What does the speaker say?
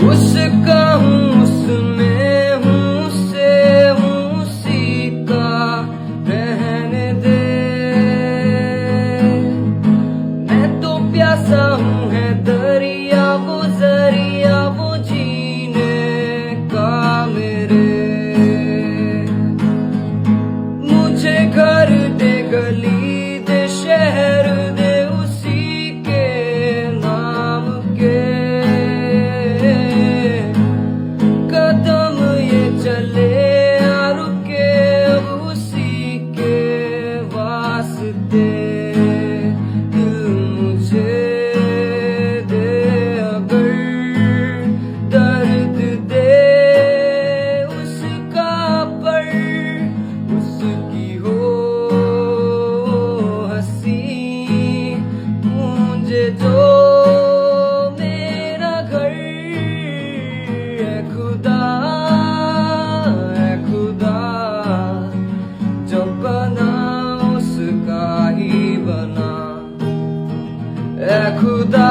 उसका हूँ उसमें हूँ उससे हूँ उसी का रहने दे। मैं तो प्यासा हूँ है दरिया वो जीने का मेरे। मुझे घर दे गली दे शहर दे उसी के नाम के। कदम ये चले आ रुके अब उसी के वास्ते। दिल मुझे दे अगर दर्द दे उसका पर उसकी हो हंसी मुझे जो मेरा घर है खुदा जब बना उसका ही बना। खुदा